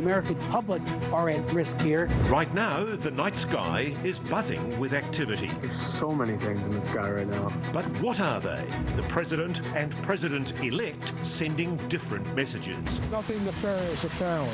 American public are at risk here. Right now, the night sky is buzzing with activity. There's so many things in the sky right now. But what are they? The President and President-elect sending different messages. Nothing nefarious, apparently,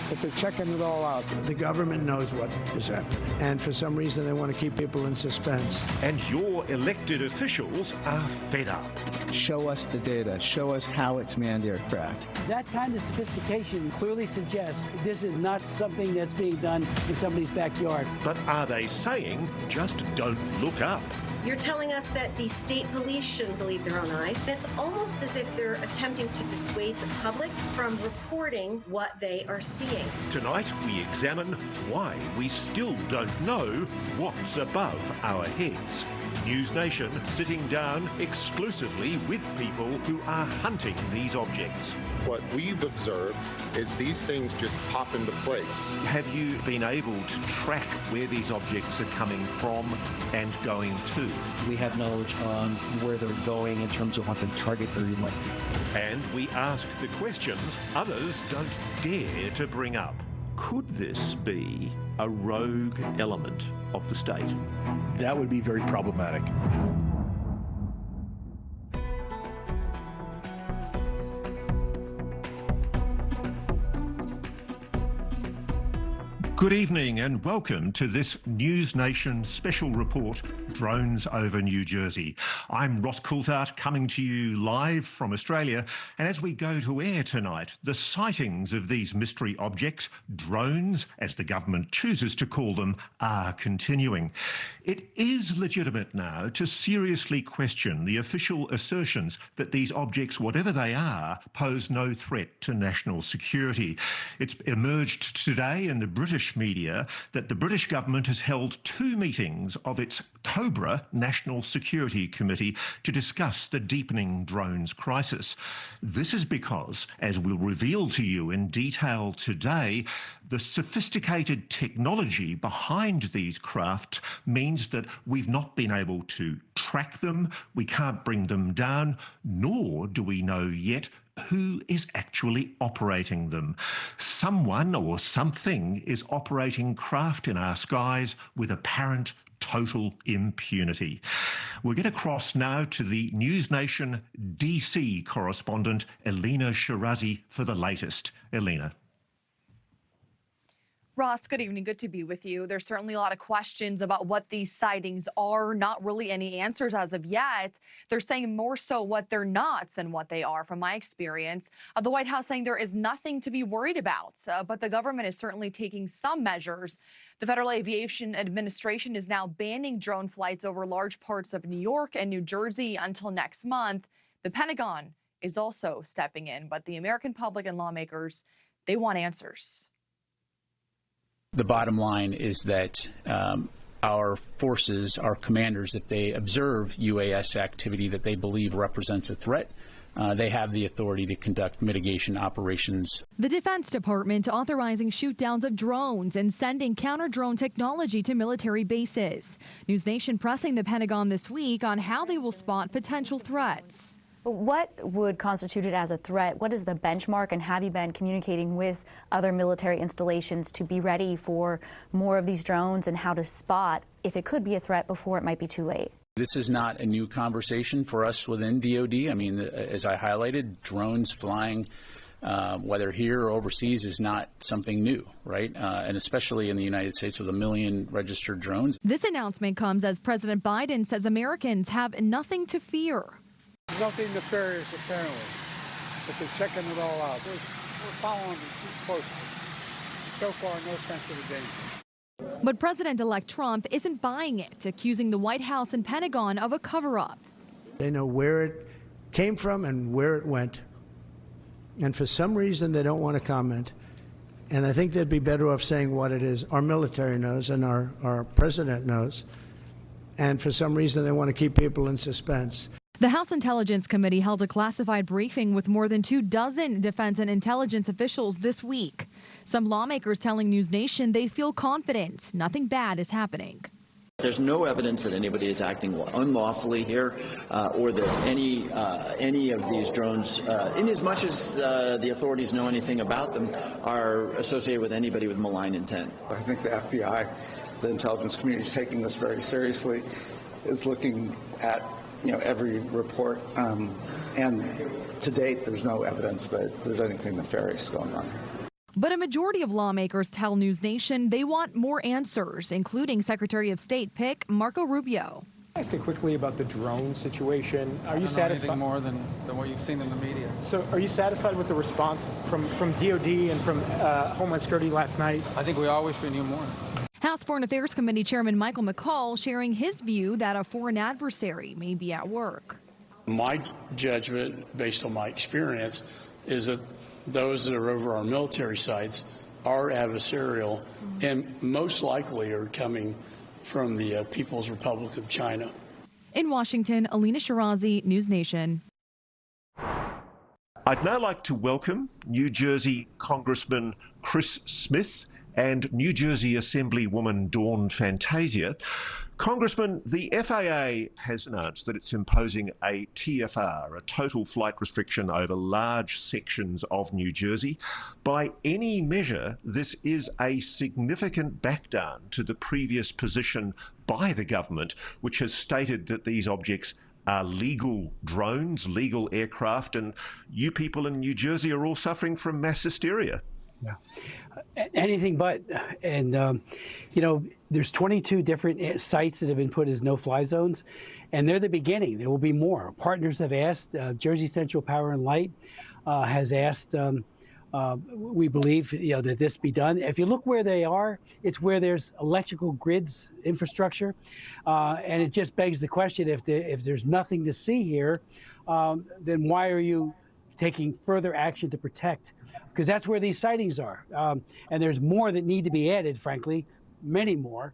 but they're checking it all out. The government knows what is happening, and for some reason they want to keep people in suspense. And your elected officials are fed up. Show us the data. Show us how it's manned aircraft. That kind of sophistication clearly suggests this is not something that's being done in somebody's backyard. But are they saying just don't look up? You're telling us that the state police shouldn't believe their own eyes. It's almost as if they're attempting to dissuade the public from reporting what they are seeing. Tonight, we examine why we still don't know what's above our heads. NewsNation sitting down exclusively with people who are hunting these objects. What we've observed is these things just pop into place. Have you been able to track where these objects are coming from and going to? We have knowledge on where they're going in terms of what the target area might be. And we ask the questions others don't dare to bring up. Could this be a rogue element of the state? That would be very problematic. Good evening and welcome to this NewsNation Special report, Drones over New Jersey. I'm Ross Coulthart, coming to you live from Australia, and as we go to air tonight, the sightings of these mystery objects, drones, as the government chooses to call them, are continuing. It is legitimate now to seriously question the official assertions that these objects, whatever they are, pose no threat to national security. It's emerged today in the British media that the British government has held 2 meetings of its COBRA National Security Committee to discuss the deepening drones crisis. This is because, as we'll reveal to you in detail today, the sophisticated technology behind these craft means that we've not been able to track them, we can't bring them down, nor do we know yet who is actually operating them. Someone or something is operating craft in our skies with apparent total impunity. We'll get across now to the NewsNation DC correspondent, Elena Shirazi, for the latest. Elena. Ross, good evening. Good to be with you. There's certainly a lot of questions about what these sightings are. Not really any answers as of yet. They're saying more so what they're not than what they are, from my experience. The White House saying there is nothing to be worried about, but the government is certainly taking some measures. The Federal Aviation Administration is now banning drone flights over large parts of New York and New Jersey until next month. The Pentagon is also stepping in, but the American public and lawmakers, they want answers. The bottom line is that our forces, our commanders, if they observe UAS activity that they believe represents a threat, they have the authority to conduct mitigation operations. The Defense Department authorizing shoot-downs of drones and sending counter-drone technology to military bases. NewsNation pressing the Pentagon this week on how they will spot potential threats. What would constitute it as a threat? What is the benchmark, and have you been communicating with other military installations to be ready for more of these drones and how to spot if it could be a threat before it might be too late? This is not a new conversation for us within DOD. I mean, as I highlighted, drones flying, whether here or overseas, is not something new, right? And especially in the United States with 1 million registered drones. This announcement comes as President Biden says Americans have nothing to fear. Nothing nefarious, apparently, but they're checking it all out. We're following it closely. So far, no sense of danger. But President-elect Trump isn't buying it, accusing the White House and Pentagon of a cover-up. They know where it came from and where it went. And for some reason, they don't want to comment. And I think they'd be better off saying what it is. Our military knows and our president knows. And for some reason, they want to keep people in suspense. The House Intelligence Committee held a classified briefing with more than 24 defense and intelligence officials this week. Some lawmakers telling NewsNation they feel confident nothing bad is happening. There's no evidence that anybody is acting unlawfully here, or that any of these drones, in as much as the authorities know anything about them, are associated with anybody with malign intent. I think the FBI, the intelligence community, is taking this very seriously, is looking at every report, and to date, there's no evidence that there's anything nefarious going on. But a majority of lawmakers tell NewsNation they want more answers, including Secretary of State pick Marco Rubio. Ask you quickly about the drone situation. Are you satisfied? Anything more than what you've seen in the media? So, are you satisfied with the response from DOD and from Homeland Security last night? I think we all wish we knew more. House Foreign Affairs Committee Chairman Michael McCall sharing his view that a foreign adversary may be at work. My judgment, based on my experience, is that those that are over our military sites are adversarial and most likely are coming from the People's Republic of China. In Washington, Elena Shirazi, NewsNation. I'd now like to welcome New Jersey Congressman Chris Smith and New Jersey Assemblywoman Dawn Fantasia. Congressman, the FAA has announced that it's imposing a TFR, a total flight restriction over large sections of New Jersey. By any measure, this is a significant backdown to the previous position by the government, which has stated that these objects are legal drones, legal aircraft, and you people in New Jersey are all suffering from mass hysteria. Yeah. Anything but. And, there's 22 different sites that have been put as no-fly zones, and they're the beginning. There will be more. Partners have asked. Jersey Central Power and Light has asked, we believe, that this be done. If you look where they are, it's where there's electrical grids infrastructure, and it just begs the question, if there's nothing to see here, then why are you taking further action to protect? Because that's where these sightings are. And there's more that need to be added, frankly, many more,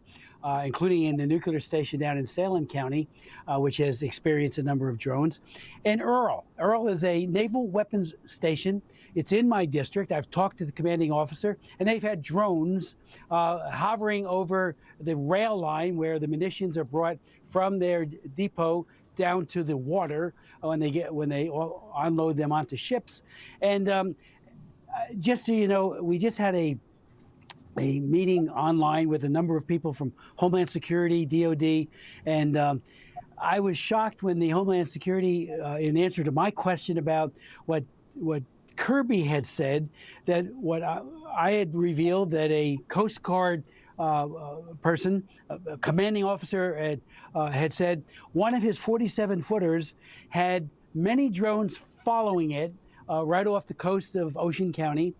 including in the nuclear station down in Salem County, which has experienced a number of drones. And Earl is a naval weapons station. It's in my district. I've talked to the commanding officer, and they've had drones hovering over the rail line where the munitions are brought from their depot down to the water when they unload them onto ships. And just so you know, we just had a meeting online with a number of people from Homeland Security, DOD, and I was shocked when the Homeland Security, in answer to my question about what Kirby had said, that what I had revealed that a Coast Guard person, a commanding officer, had said one of his 47-footers had many drones following it right off the coast of Ocean County,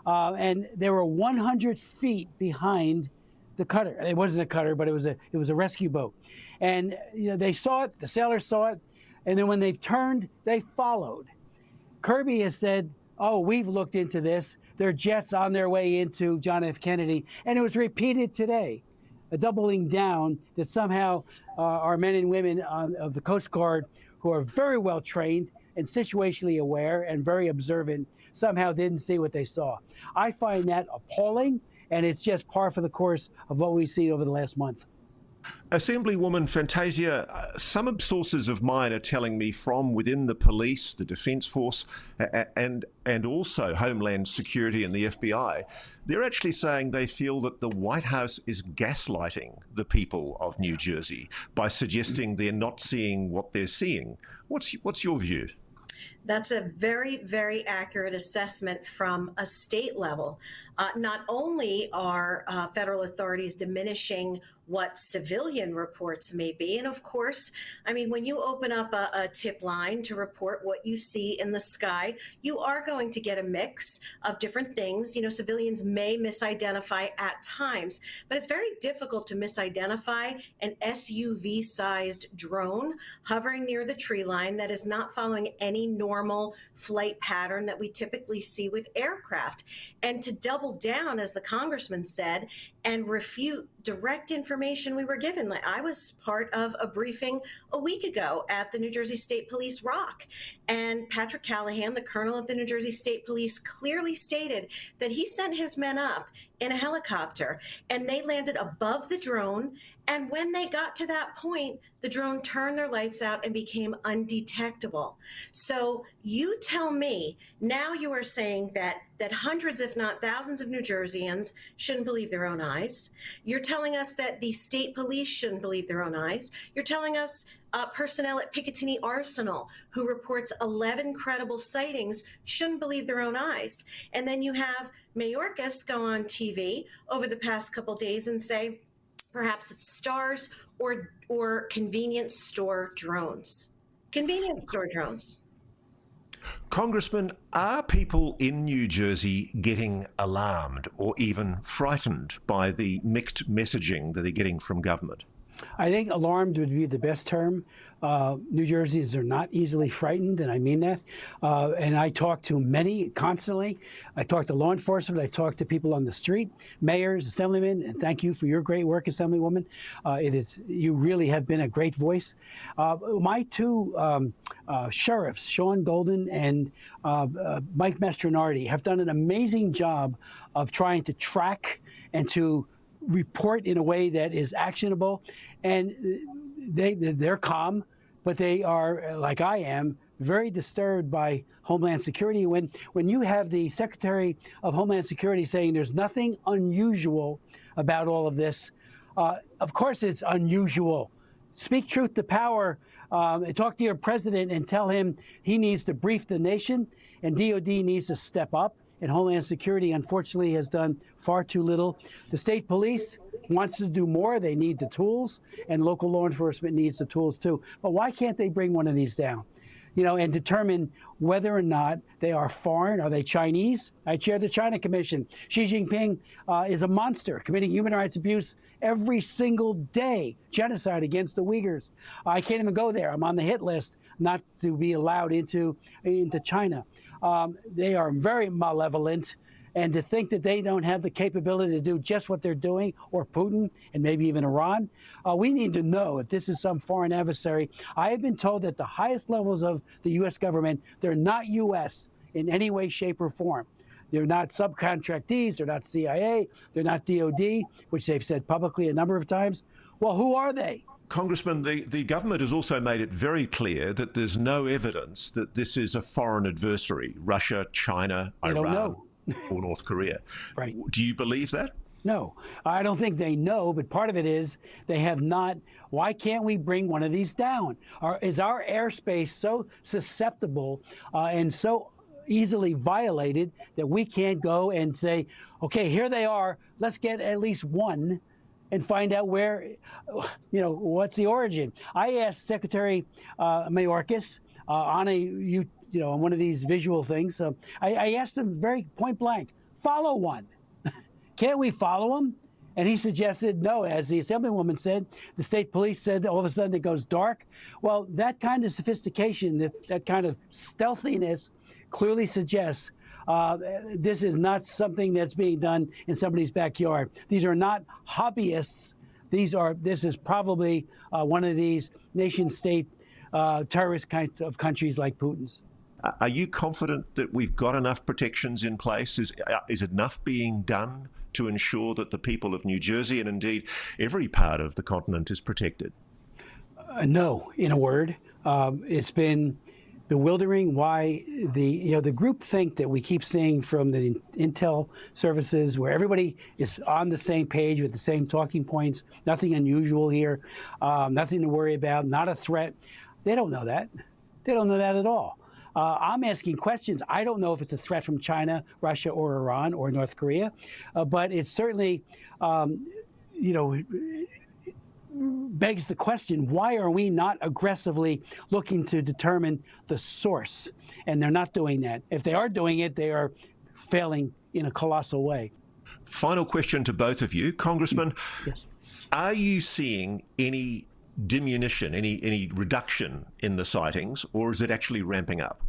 and they were 100 feet behind the cutter. It wasn't a cutter, but it was a rescue boat, and they saw it. The sailors saw it, and then when they turned, they followed. Kirby has said, "Oh, we've looked into this. There are jets on their way into John F. Kennedy," and it was repeated today, a doubling down that somehow our men and women of the Coast Guard, who are very well trained and situationally aware and very observant, somehow didn't see what they saw. I find that appalling, and it's just par for the course of what we've seen over the last month. Assemblywoman Fantasia, some sources of mine are telling me from within the police, the Defence Force, and also Homeland Security and the FBI, they're actually saying they feel that the White House is gaslighting the people of New Jersey by suggesting they're not seeing what they're seeing. What's your view? That's a very, very accurate assessment from a state level. Not only are federal authorities diminishing what civilian reports may be, and of course, I mean, when you open up a tip line to report what you see in the sky, you are going to get a mix of different things. Civilians may misidentify at times, but it's very difficult to misidentify an SUV-sized drone hovering near the tree line that is not following any normal flight pattern that we typically see with aircraft. And to double down, as the congressman said, and refute direct information we were given. Like, I was part of a briefing a week ago at the New Jersey State Police ROC, and Patrick Callahan, the colonel of the New Jersey State Police, clearly stated that he sent his men up in a helicopter, and they landed above the drone. And when they got to that point, the drone turned their lights out and became undetectable. So you tell me, now you are saying that hundreds, if not thousands of New Jerseyans shouldn't believe their own eyes. You're telling us that the state police shouldn't believe their own eyes. You're telling us personnel at Picatinny Arsenal, who reports 11 credible sightings, shouldn't believe their own eyes. And then you have Mayorkas go on TV over the past couple days and say, perhaps it's stars or convenience store drones. Convenience store drones. Congressman, are people in New Jersey getting alarmed or even frightened by the mixed messaging that they're getting from government? I think alarmed would be the best term. New Jerseyans are not easily frightened, and I mean that. And I talk to many constantly. I talk to law enforcement. I talk to people on the street, mayors, assemblymen, and thank you for your great work, Assemblywoman. You really have been a great voice. My two sheriffs, Sean Golden and Mike Mastronardi, have done an amazing job of trying to track and to report in a way that is actionable, and they're calm, but they are, like I am, very disturbed by Homeland Security. When you have the Secretary of Homeland Security saying there's nothing unusual about all of this, of course it's unusual. Speak truth to power. Talk to your president and tell him he needs to brief the nation, and DOD needs to step up. And Homeland Security, unfortunately, has done far too little. The state police wants to do more. They need the tools, and local law enforcement needs the tools too. But why can't they bring one of these down, and determine whether or not they are foreign? Are they Chinese? I chair the China Commission. Xi Jinping is a monster, committing human rights abuse every single day, genocide against the Uyghurs. I can't even go there. I'm on the hit list not to be allowed into China. They are very malevolent, and to think that they don't have the capability to do just what they're doing, or Putin and maybe even Iran, we need to know if this is some foreign adversary. I have been told that the highest levels of the U.S. government, they're not U.S. in any way, shape, or form. They're not subcontractees, they're not CIA, they're not DOD, which they've said publicly a number of times. Well, who are they? Congressman, the government has also made it very clear that there's no evidence that this is a foreign adversary, Russia, China, Iran, or North Korea. Right. Do you believe that? No, I don't think they know, but part of it is they have not. Why can't we bring one of these down? Is our airspace so susceptible and so easily violated that we can't go and say, okay, here they are, let's get at least one and find out where, what's the origin. I asked Secretary Mayorkas on on one of these visual things. I asked him very point blank, follow one. Can't we follow them? And he suggested no. As the Assemblywoman said, the state police said that all of a sudden it goes dark. Well, that kind of sophistication, that kind of stealthiness clearly suggests this is not something that's being done in somebody's backyard. These are not hobbyists. This is probably one of these nation-state terrorist kind of countries like Putin's. Are you confident that we've got enough protections in place? Is enough being done to ensure that the people of New Jersey and indeed every part of the continent is protected? No, in a word. It's been bewildering why the group think that we keep seeing from the intel services, where everybody is on the same page with the same talking points, nothing unusual here, nothing to worry about, not a threat. They don't know that. They don't know that at all. I'm asking questions. I don't know if it's a threat from China, Russia, or Iran, or North Korea, but it certainly, begs the question, why are we not aggressively looking to determine the source? And they're not doing that. If they are doing it, they are failing in a colossal way. Final question to both of you. Congressman, yes. Are you seeing any diminution, any reduction in the sightings, or is it actually ramping up?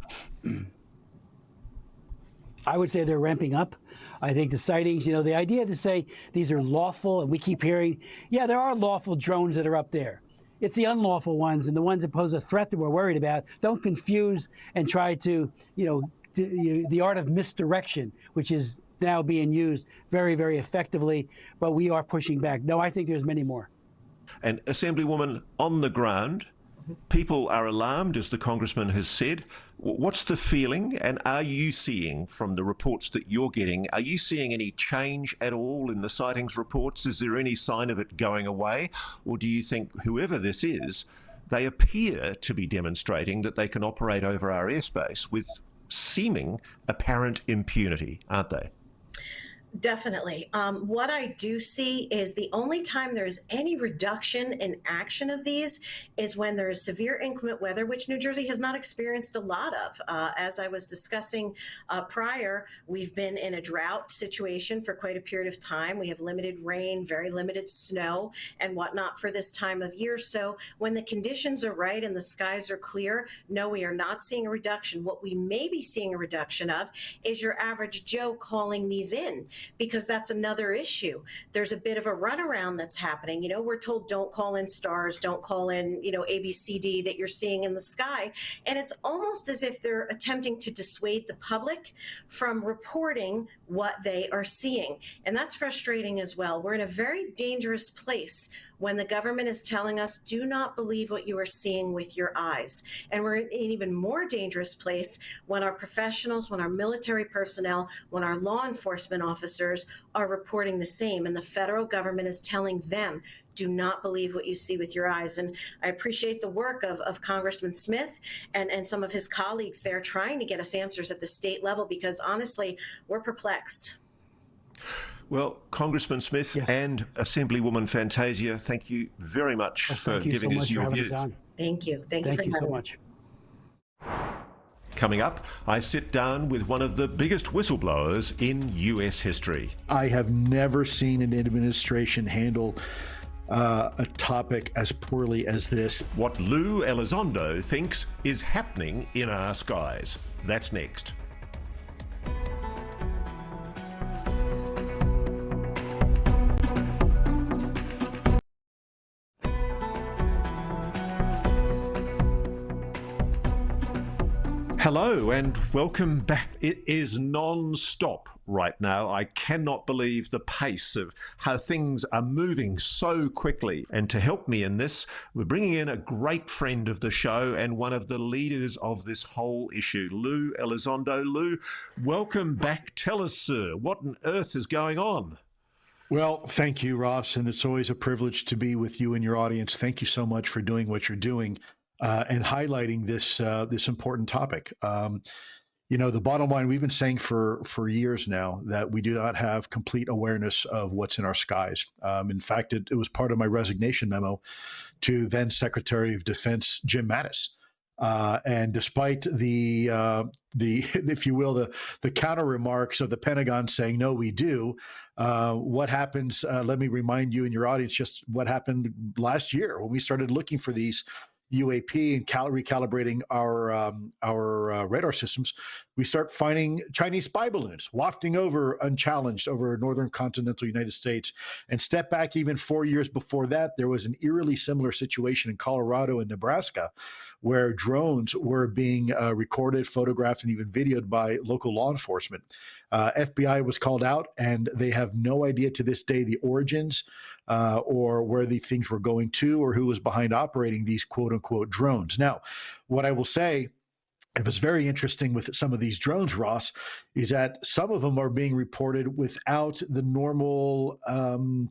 I would say they're ramping up. I think the sightings, the idea to say these are lawful, and we keep hearing, yeah, there are lawful drones that are up there. It's the unlawful ones and the ones that pose a threat that we're worried about. Don't confuse and try to, the art of misdirection, which is now being used very, very effectively, but we are pushing back. No, I think there's many more. And Assemblywoman, on the ground, people are alarmed, as the Congressman has said. What's the feeling, and are you seeing, from the reports that you're getting, are you seeing any change at all in the sightings reports? Is there any sign of it going away? Or do you think whoever this is, they appear to be demonstrating that they can operate over our airspace with seeming apparent impunity, aren't they? Definitely. What I do see is the only time there's any reduction in action of these is when there is severe inclement weather, which New Jersey has not experienced a lot of. As I was discussing prior, we've been in a drought situation for quite a period of time. We have limited rain, very limited snow and whatnot for this time of year. So when the conditions are right and the skies are clear, no, we are not seeing a reduction. What we may be seeing a reduction of is your average Joe calling these in, because that's another issue. There's a bit of a runaround that's happening. You know, we're told don't call in stars, don't call in, you know, ABCD that you're seeing in the sky. And it's almost as if they're attempting to dissuade the public from reporting what they are seeing. And that's frustrating as well. We're in a very dangerous place when the government is telling us, do not believe what you are seeing with your eyes. And we're in an even more dangerous place when our professionals, when our military personnel, when our law enforcement officers are reporting the same. And the federal government is telling them, do not believe what you see with your eyes. And I appreciate the work of Congressman Smith and some of his colleagues there trying to get us answers at the state level, because honestly, we're perplexed. Well, Congressman Smith and Assemblywoman Fantasia, thank you very much for giving us your views. Thank you. Thank you so much. Coming up, I sit down with one of the biggest whistleblowers in US history. I have never seen an administration handle a topic as poorly as this. What Lou Alzando thinks is happening in our skies. That's next. Hello and welcome back. It is non-stop right now. I cannot believe the pace of how things are moving so quickly. And to help me in this, we're bringing in a great friend of the show and one of the leaders of this whole issue, Lou Alzando. Lou, welcome back. Tell us, sir, what on earth is going on? Well, thank you, Ross, and it's always a privilege to be with you and your audience. Thank you so much for doing what you're doing. And highlighting this important topic. You know, the bottom line, we've been saying for years now that we do not have complete awareness of what's in our skies. In fact, it was part of my resignation memo to then Secretary of Defense Jim Mattis. And despite the if you will, the counter remarks of the Pentagon saying, no, we do, what happens, let me remind you and your audience just what happened last year when we started looking for these UAP and recalibrating our radar systems. We start finding Chinese spy balloons wafting over unchallenged over northern continental United States. And step back even 4 years before that, there was an eerily similar situation in Colorado and Nebraska where drones were being recorded, photographed, and even videoed by local law enforcement. FBI was called out, and they have no idea to this day the origins or where the things were going to or who was behind operating these quote-unquote drones. Now, what I will say, it was very interesting with some of these drones, Ross, is that some of them are being reported without the normal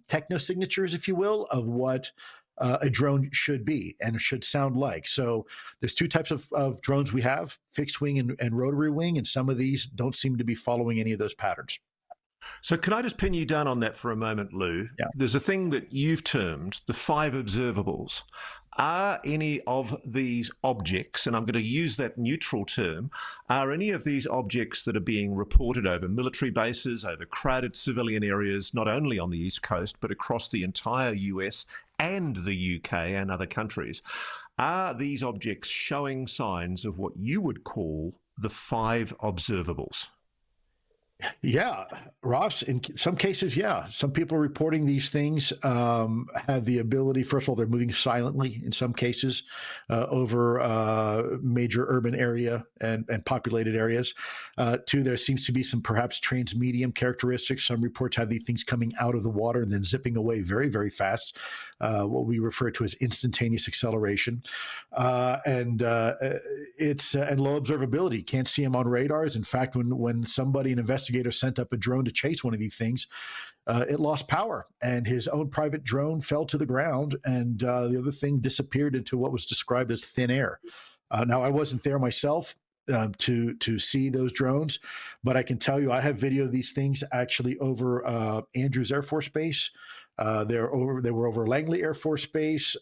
techno-signatures, if you will, of what a drone should be and should sound like. So there's two types of drones we have, fixed wing and rotary wing, and some of these don't seem to be following any of those patterns. So can I just pin you down on that for a moment, Lou? Yeah. There's a thing that you've termed the 5 observables. Are any of these objects, and I'm going to use that neutral term, are any of these objects that are being reported over military bases, over crowded civilian areas, not only on the East Coast, but across the entire US and the UK and other countries, are these objects showing signs of what you would call the 5 observables? Yeah, Ross, in some cases, yeah. Some people are reporting these things have the ability, first of all, they're moving silently in some cases over major urban area and populated areas. Two, there seems to be some perhaps transmedium characteristics. Some reports have these things coming out of the water and then zipping away very, very fast, what we refer to as instantaneous acceleration. And low observability. Can't see them on radars. In fact, when somebody, an investigator, sent up a drone to chase one of these things, it lost power, and his own private drone fell to the ground, and the other thing disappeared into what was described as thin air. Now, I wasn't there myself to see those drones, but I can tell you I have video of these things actually over Andrews Air Force Base. They were over Langley Air Force Base,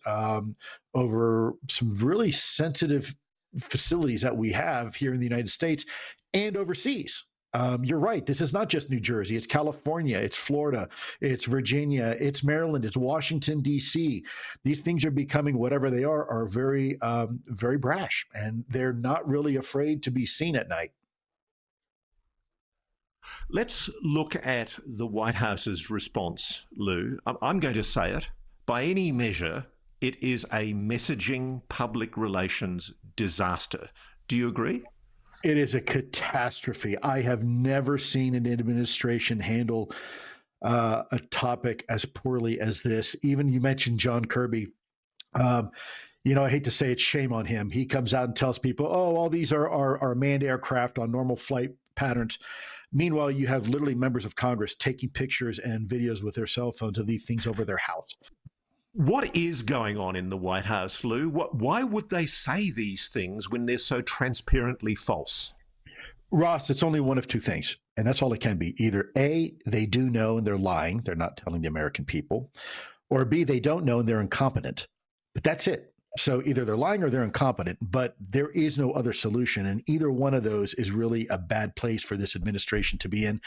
over some really sensitive facilities that we have here in the United States and overseas. You're right. This is not just New Jersey. It's California. It's Florida. It's Virginia. It's Maryland. It's Washington, D.C. These things are becoming, whatever they are very, very brash, and they're not really afraid to be seen at night. Let's look at the White House's response, Lou. I'm going to say it. By any measure, it is a messaging public relations disaster. Do you agree? It is a catastrophe. I have never seen an administration handle a topic as poorly as this. Even you mentioned John Kirby. You know, I hate to say it, shame on him. He comes out and tells people, oh, all these are manned aircraft on normal flight patterns. Meanwhile, you have literally members of Congress taking pictures and videos with their cell phones of these things over their house. What is going on in the White House, Lou? Why would they say these things when they're so transparently false? Ross, it's only one of two things, and that's all it can be. Either A, they do know and they're lying, they're not telling the American people, or B, they don't know and they're incompetent. But that's it. So either they're lying or they're incompetent, but there is no other solution. And either one of those is really a bad place for this administration to be in.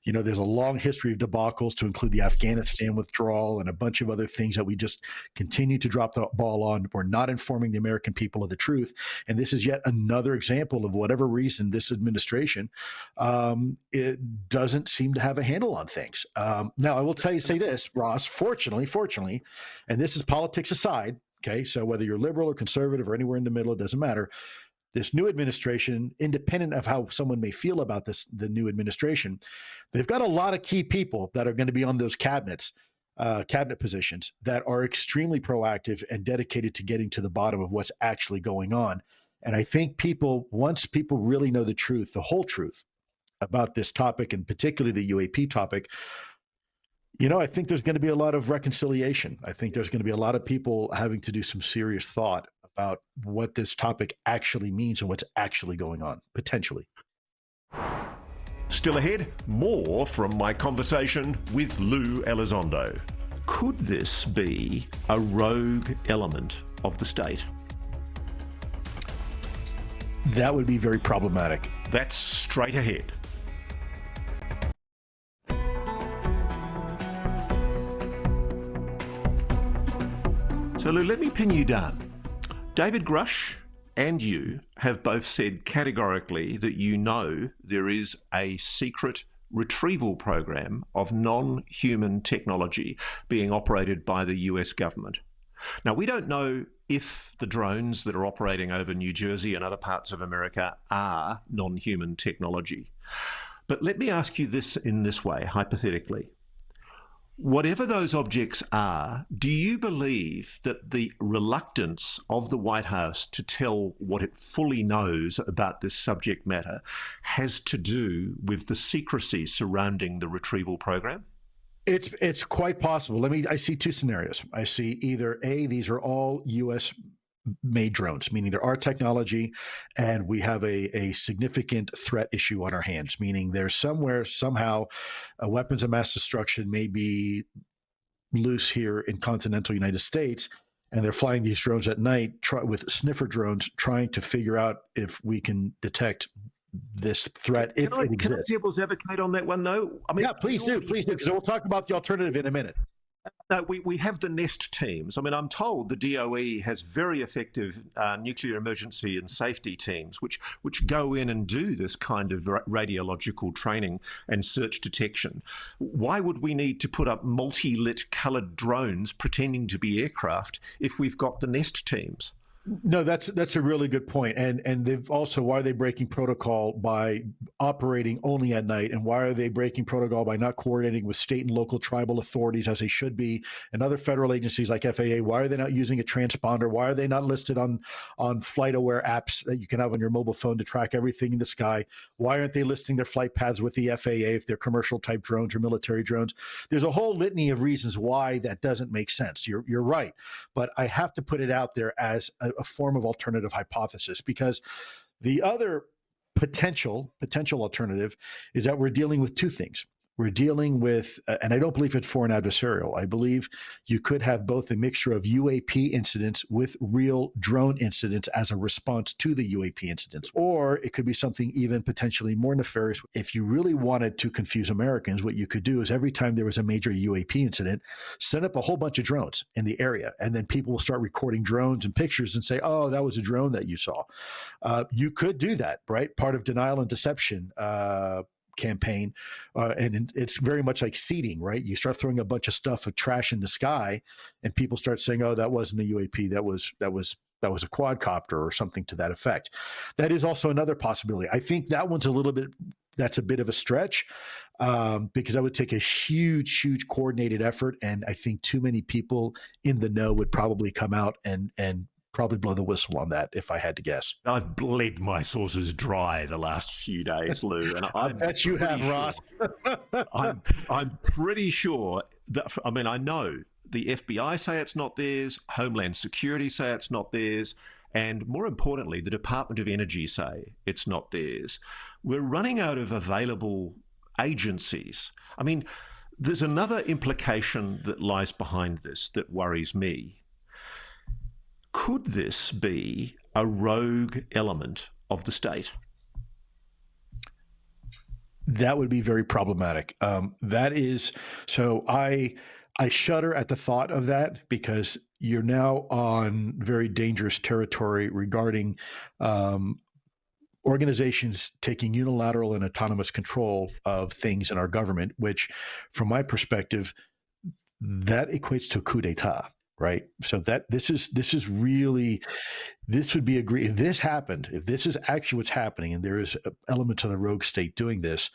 You know, there's a long history of debacles, to include the Afghanistan withdrawal and a bunch of other things that we just continue to drop the ball on. We're not informing the American people of the truth. And this is yet another example of whatever reason this administration, it doesn't seem to have a handle on things. Now, I will say this, Ross, fortunately, and this is politics aside, okay, so whether you're liberal or conservative or anywhere in the middle, it doesn't matter. This new administration, independent of how someone may feel about the new administration, they've got a lot of key people that are going to be on those cabinet positions that are extremely proactive and dedicated to getting to the bottom of what's actually going on. And I think once people really know the truth, the whole truth about this topic, and particularly the UAP topic, you know, I think there's going to be a lot of reconciliation. I think there's going to be a lot of people having to do some serious thought about what this topic actually means and what's actually going on, potentially. Still ahead, more from my conversation with Lou Alzando. Could this be a rogue element of the state? That would be very problematic. That's straight ahead. So, Lou, let me pin you down. David Grush and you have both said categorically that you know there is a secret retrieval program of non-human technology being operated by the US government. Now, we don't know if the drones that are operating over New Jersey and other parts of America are non-human technology. But let me ask you this in this way, hypothetically. Whatever those objects are, do you believe that the reluctance of the White House to tell what it fully knows about this subject matter has to do with the secrecy surrounding the retrieval program? It's quite possible. I see two scenarios. I see either A, these are all U.S. made drones, meaning they're our technology, and we have a significant threat issue on our hands, meaning there's somewhere, somehow, weapons of mass destruction may be loose here in continental United States, and they're flying these drones at night with sniffer drones, trying to figure out if we can detect this threat if it exists. Can I devil's advocate on that one, though? I mean, yeah, please do, because we'll talk about the alternative in a minute. No, we have the NEST teams. I mean, I'm told the DOE has very effective nuclear emergency and safety teams, which go in and do this kind of radiological training and search detection. Why would we need to put up multi-lit coloured drones pretending to be aircraft if we've got the NEST teams? No, that's a really good point. And they've also, why are they breaking protocol by operating only at night? And why are they breaking protocol by not coordinating with state and local tribal authorities as they should be? And other federal agencies like FAA, why are they not using a transponder? Why are they not listed on FlightAware apps that you can have on your mobile phone to track everything in the sky? Why aren't they listing their flight paths with the FAA if they're commercial type drones or military drones? There's a whole litany of reasons why that doesn't make sense. You're right. But I have to put it out there as a form of alternative hypothesis, because the other potential alternative is that we're dealing with two things. We're dealing with, and I don't believe it's foreign adversarial. I believe you could have both a mixture of UAP incidents with real drone incidents as a response to the UAP incidents. Or it could be something even potentially more nefarious. If you really wanted to confuse Americans, what you could do is every time there was a major UAP incident, send up a whole bunch of drones in the area. And then people will start recording drones and pictures and say, oh, that was a drone that you saw. You could do that, right? Part of denial and deception campaign, and it's very much like seeding, right? You start throwing a bunch of stuff of trash in the sky, and people start saying, "Oh, that wasn't a UAP. That was a quadcopter or something to that effect." That is also another possibility. I think that one's that's a bit of a stretch, because that would take a huge coordinated effort, and I think too many people in the know would probably come out and probably blow the whistle on that, if I had to guess. I've bled my sources dry the last few days, Lou. And I bet you have, Ross. I'm pretty sure that, I mean, I know the FBI say it's not theirs, Homeland Security say it's not theirs, and more importantly, the Department of Energy say it's not theirs. We're running out of available agencies. I mean, there's another implication that lies behind this that worries me. Could this be a rogue element of the state? That would be very problematic. That is, so I shudder at the thought of that, because you're now on very dangerous territory regarding organizations taking unilateral and autonomous control of things in our government, which, from my perspective, that equates to a coup d'etat. Right. So that this would be if this happened, if this is actually what's happening, and there is an element to the rogue state doing this,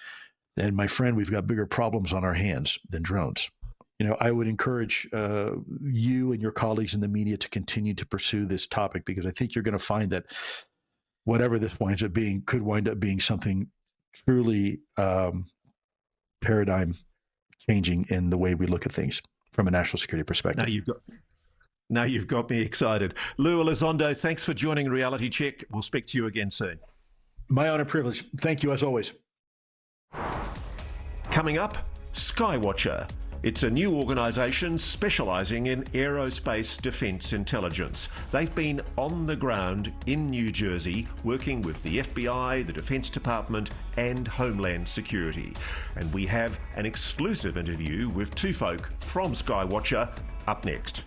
then, my friend, we've got bigger problems on our hands than drones. You know, I would encourage you and your colleagues in the media to continue to pursue this topic, because I think you're going to find that whatever this winds up being could wind up being something truly paradigm changing in the way we look at things from a national security perspective. Now you've got me excited. Lou Alzando, thanks for joining Reality Check. We'll speak to you again soon. My honor, privilege. Thank you, as always. Coming up, Skywatcher. It's a new organisation specialising in aerospace defence intelligence. They've been on the ground in New Jersey working with the FBI, the Defence Department and Homeland Security. And we have an exclusive interview with two folk from Skywatcher up next.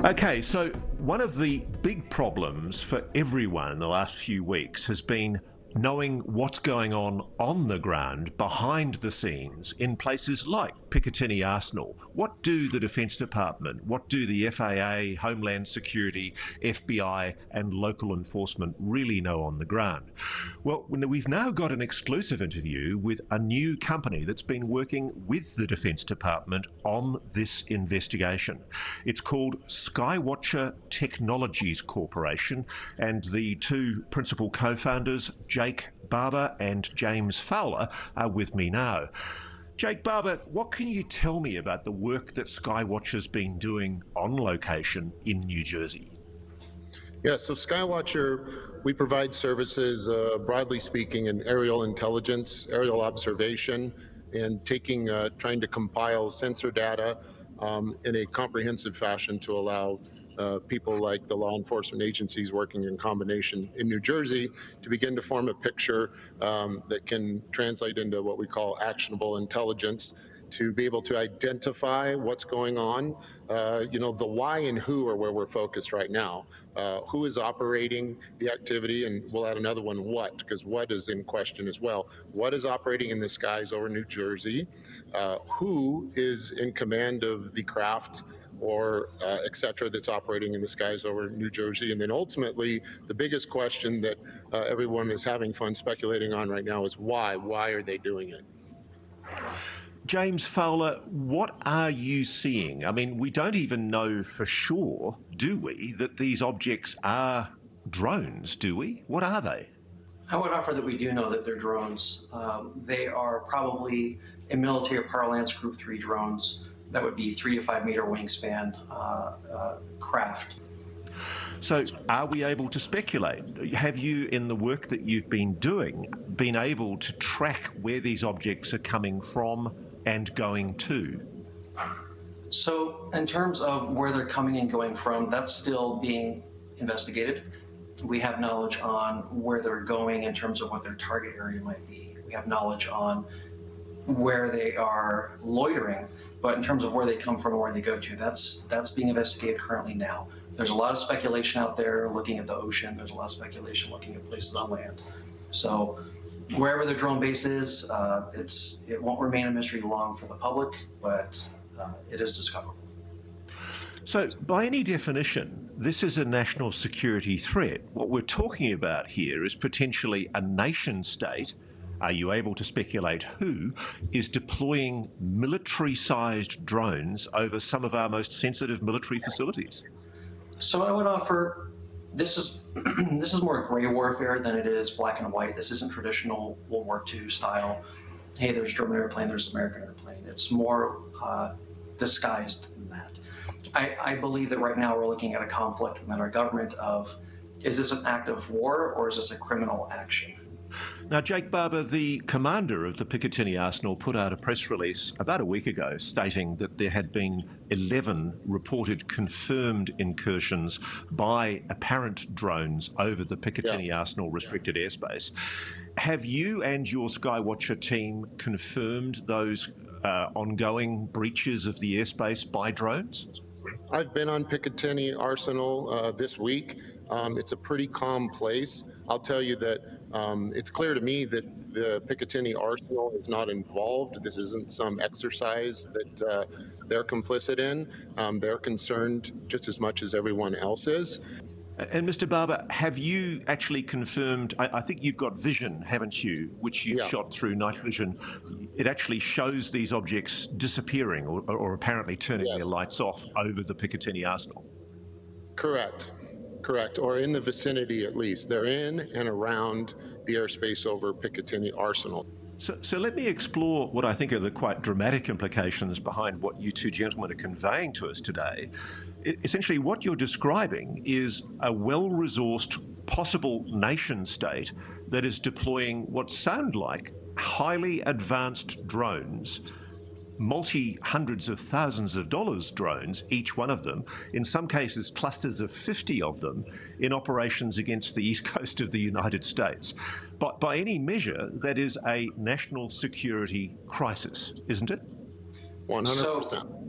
Okay, so one of the big problems for everyone in the last few weeks has been knowing what's going on the ground, behind the scenes, in places like Picatinny Arsenal. What do the Defence Department, what do the FAA, Homeland Security, FBI and local enforcement really know on the ground? Well, we've now got an exclusive interview with a new company that's been working with the Defence Department on this investigation. It's called Skywatcher Technologies Corporation, and the two principal co-founders, Jake Barber and James Fowler, are with me now. Jake Barber, what can you tell me about the work that Skywatcher's been doing on location in New Jersey? Yeah, so Skywatcher, we provide services, broadly speaking, in aerial intelligence, aerial observation, and trying to compile sensor data in a comprehensive fashion to allow people like the law enforcement agencies working in combination in New Jersey to begin to form a picture that can translate into what we call actionable intelligence, to be able to identify what's going on. The why and who are where we're focused right now. Who is operating the activity, and we'll add another one, what, because what is in question as well. What is operating in the skies over New Jersey? Who is in command of the craft or et cetera that's operating in the skies over New Jersey? And then ultimately, the biggest question that everyone is having fun speculating on right now is why? Why are they doing it? James Fowler, what are you seeing? I mean, we don't even know for sure, do we, that these objects are drones, do we? What are they? I would offer that we do know that they're drones. They are probably, in military parlance, Group 3 drones. That would be 3 to 5 meter wingspan craft. So are we able to speculate? Have you, in the work that you've been doing, been able to track where these objects are coming from and going to? So in terms of where they're coming and going from, that's still being investigated. We have knowledge on where they're going in terms of what their target area might be. We have knowledge on where they are loitering, but in terms of where they come from and where they go to, that's being investigated currently now. There's a lot of speculation out there looking at the ocean. There's a lot of speculation looking at places on land. So wherever the drone base is, it won't remain a mystery long for the public, but it is discoverable. So by any definition, this is a national security threat. What we're talking about here is potentially a nation state. Are you able to speculate who is deploying military-sized drones over some of our most sensitive military facilities? So I would offer, this is more gray warfare than it is black and white. This isn't traditional World War II style, hey, there's German airplane, there's American airplane. It's more disguised than that. I believe that right now we're looking at a conflict within our government of, is this an act of war or is this a criminal action? Now, Jake Barber, the commander of the Picatinny Arsenal, put out a press release about a week ago stating that there had been 11 reported confirmed incursions by apparent drones over the Picatinny Arsenal restricted airspace. Have you and your Skywatcher team confirmed those ongoing breaches of the airspace by drones? I've been on Picatinny Arsenal this week. It's a pretty calm place. I'll tell you that it's clear to me that the Picatinny Arsenal is not involved. This isn't some exercise that they're complicit in. They're concerned just as much as everyone else is. And Mr. Barber, have you actually confirmed, I think you've got vision, haven't you, which you've shot through night vision. It actually shows these objects disappearing or apparently turning their lights off over the Picatinny Arsenal. Correct, or in the vicinity at least. They're in and around the airspace over Picatinny Arsenal. So let me explore what I think are the quite dramatic implications behind what you two gentlemen are conveying to us today. Essentially, what you're describing is a well-resourced possible nation state that is deploying what sound like highly advanced drones, multi-hundreds of thousands of dollars drones, each one of them, in some cases clusters of 50 of them, in operations against the east coast of the United States. But by any measure, that is a national security crisis, isn't it? 100%.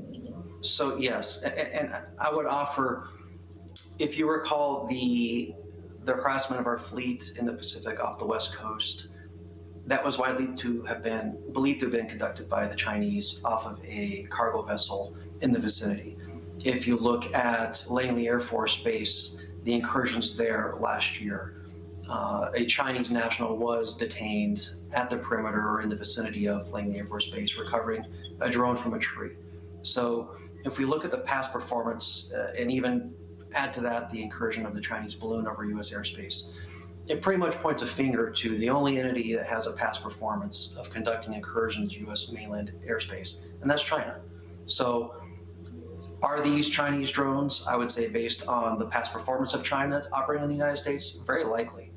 So yes, and I would offer, if you recall the harassment of our fleet in the Pacific off the West Coast, that was believed to have been conducted by the Chinese off of a cargo vessel in the vicinity. If you look at Langley Air Force Base, the incursions there last year, a Chinese national was detained at the perimeter or in the vicinity of Langley Air Force Base, recovering a drone from a tree. So if we look at the past performance and even add to that the incursion of the Chinese balloon over U.S. airspace, it pretty much points a finger to the only entity that has a past performance of conducting incursions to U.S. mainland airspace, and that's China. So are these Chinese drones, I would say, based on the past performance of China operating in the United States? Very likely.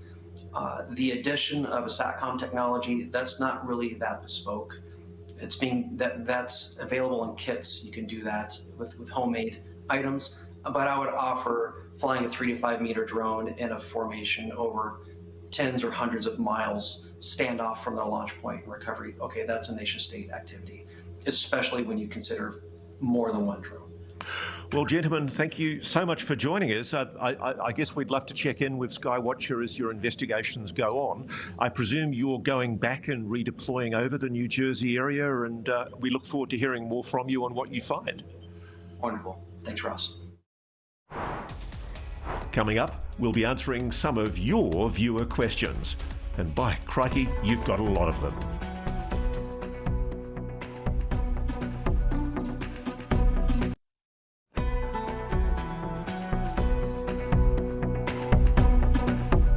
The addition of a SATCOM technology, that's not really that bespoke. That's available in kits. You can do that with homemade items. but I would offer flying a 3 to 5 meter drone in a formation over tens or hundreds of miles, standoff from the launch point and recovery. Okay, that's a nation state activity, especially when you consider more than one drone. Well, gentlemen, thank you so much for joining us. I guess we'd love to check in with Skywatcher as your investigations go on. I presume you're going back and redeploying over the New Jersey area, and we look forward to hearing more from you on what you find. Wonderful. Thanks, Ross. Coming up, we'll be answering some of your viewer questions. And by crikey, you've got a lot of them.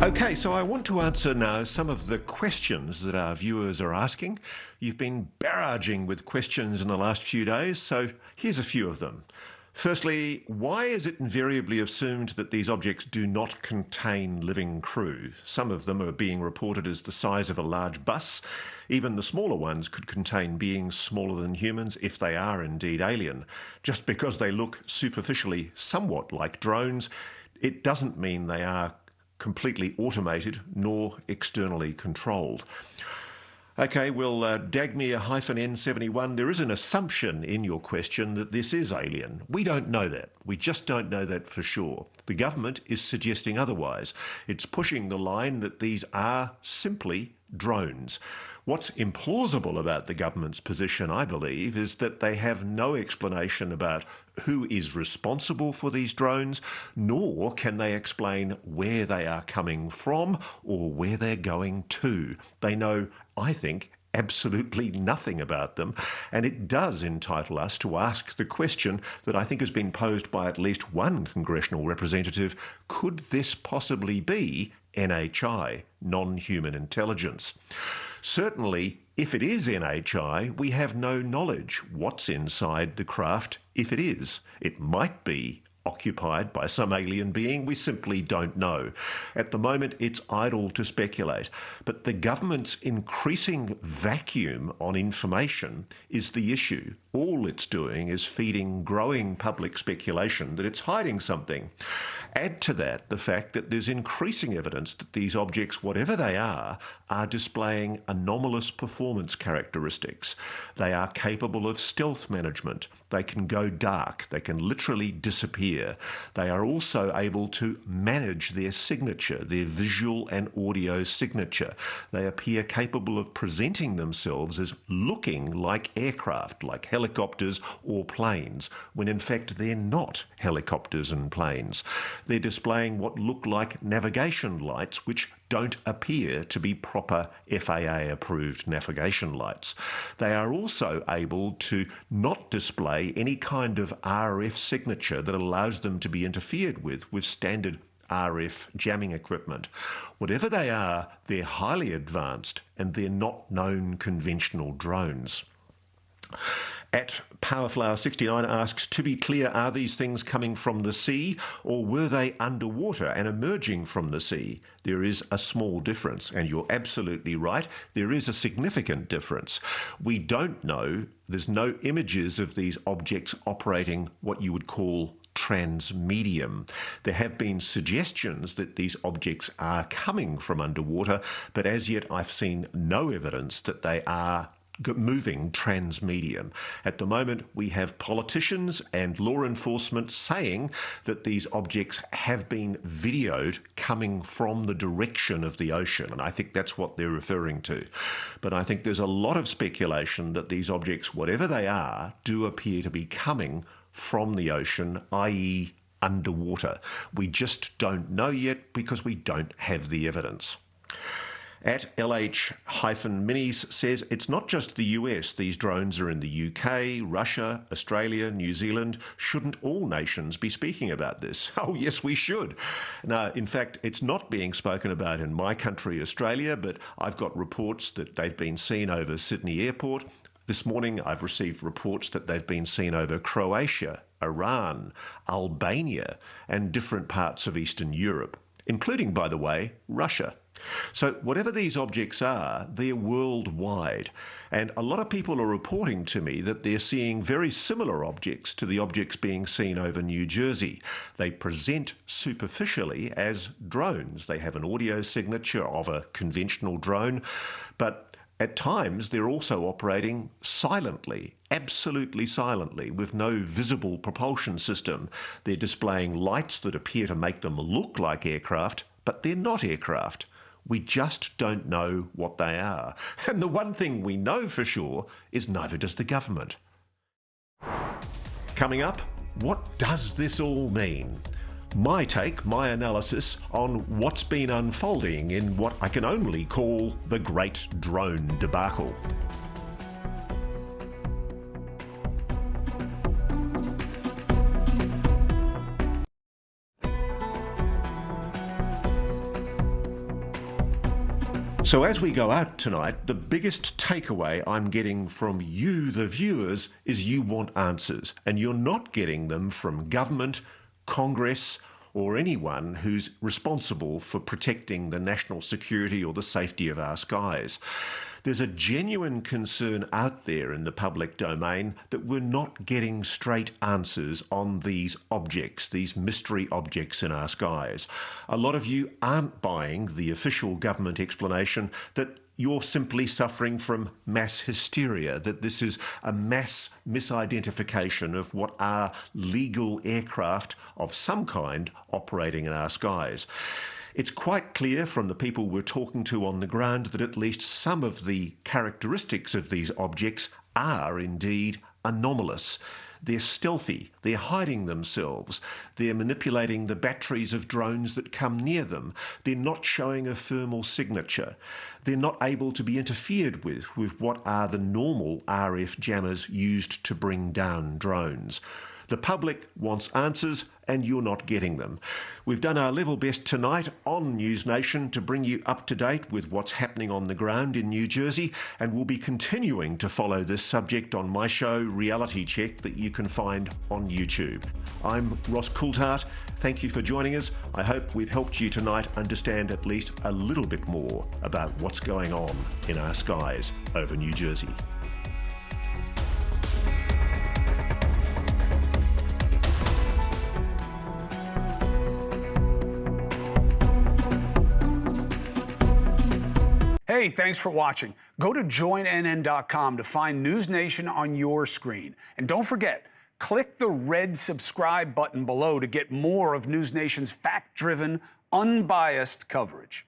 Okay, so I want to answer now some of the questions that our viewers are asking. You've been barraging with questions in the last few days, so here's a few of them. Firstly, why is it invariably assumed that these objects do not contain living crew? Some of them are being reported as the size of a large bus. Even the smaller ones could contain beings smaller than humans if they are indeed alien. Just because they look superficially somewhat like drones, it doesn't mean they are completely automated nor externally controlled. Okay, well, Dagmir-N71, there is an assumption in your question that this is alien. We don't know that. We just don't know that for sure. The government is suggesting otherwise. It's pushing the line that these are simply drones. What's implausible about the government's position, I believe, is that they have no explanation about who is responsible for these drones, nor can they explain where they are coming from or where they're going to. They know, I think, absolutely nothing about them, and it does entitle us to ask the question that I think has been posed by at least one congressional representative: could this possibly be NHI, non-human intelligence? Certainly, if it is NHI, we have no knowledge what's inside the craft if it is. It might be occupied by some alien being, we simply don't know. At the moment, it's idle to speculate. But the government's increasing vacuum on information is the issue. All it's doing is feeding growing public speculation that it's hiding something. Add to that the fact that there's increasing evidence that these objects, whatever they are displaying anomalous performance characteristics. They are capable of stealth management. They can go dark. They can literally disappear. They are also able to manage their signature, their visual and audio signature. They appear capable of presenting themselves as looking like aircraft, like helicopters or planes, when in fact they're not helicopters and planes. They're displaying what look like navigation lights, which don't appear to be proper FAA-approved navigation lights. They are also able to not display any kind of RF signature that allows them to be interfered with standard RF jamming equipment. Whatever they are, they're highly advanced and they're not known conventional drones. At Powerflower69 asks, to be clear, are these things coming from the sea or were they underwater and emerging from the sea? There is a small difference, and you're absolutely right. There is a significant difference. We don't know. There's no images of these objects operating what you would call transmedium. There have been suggestions that these objects are coming from underwater, but as yet I've seen no evidence that they are moving transmedium. At the moment, we have politicians and law enforcement saying that these objects have been videoed coming from the direction of the ocean, and I think that's what they're referring to. But I think there's a lot of speculation that these objects, whatever they are, do appear to be coming from the ocean, i.e. underwater. We just don't know yet because we don't have the evidence. At LH-Minis says, it's not just the US. These drones are in the UK, Russia, Australia, New Zealand. Shouldn't all nations be speaking about this? Oh, yes, we should. Now, in fact, it's not being spoken about in my country, Australia, but I've got reports that they've been seen over Sydney Airport. This morning, I've received reports that they've been seen over Croatia, Iran, Albania, and different parts of Eastern Europe, including, by the way, Russia. So whatever these objects are, they're worldwide. And a lot of people are reporting to me that they're seeing very similar objects to the objects being seen over New Jersey. They present superficially as drones. They have an audio signature of a conventional drone, but at times they're also operating silently, absolutely silently, with no visible propulsion system. They're displaying lights that appear to make them look like aircraft, but they're not aircraft. We just don't know what they are. And the one thing we know for sure is neither does the government. Coming up, what does this all mean? My take, my analysis on what's been unfolding in what I can only call the Great Drone Debacle. So as we go out tonight, the biggest takeaway I'm getting from you, the viewers, is you want answers, and you're not getting them from government, Congress, or anyone who's responsible for protecting the national security or the safety of our skies. There's a genuine concern out there in the public domain that we're not getting straight answers on these objects, these mystery objects in our skies. A lot of you aren't buying the official government explanation that you're simply suffering from mass hysteria, that this is a mass misidentification of what are legal aircraft of some kind operating in our skies. It's quite clear from the people we're talking to on the ground that at least some of the characteristics of these objects are indeed anomalous. They're stealthy, they're hiding themselves, they're manipulating the batteries of drones that come near them, they're not showing a thermal signature, they're not able to be interfered with what are the normal RF jammers used to bring down drones. The public wants answers, and you're not getting them. We've done our level best tonight on News Nation to bring you up to date with what's happening on the ground in New Jersey, and we'll be continuing to follow this subject on my show, Reality Check, that you can find on YouTube. I'm Ross Coulthart. Thank you for joining us. I hope we've helped you tonight understand at least a little bit more about what's going on in our skies over New Jersey. Hey, thanks for watching. Go to joinnn.com to find News Nation on your screen. And don't forget, click the red subscribe button below to get more of News Nation's fact-driven, unbiased coverage.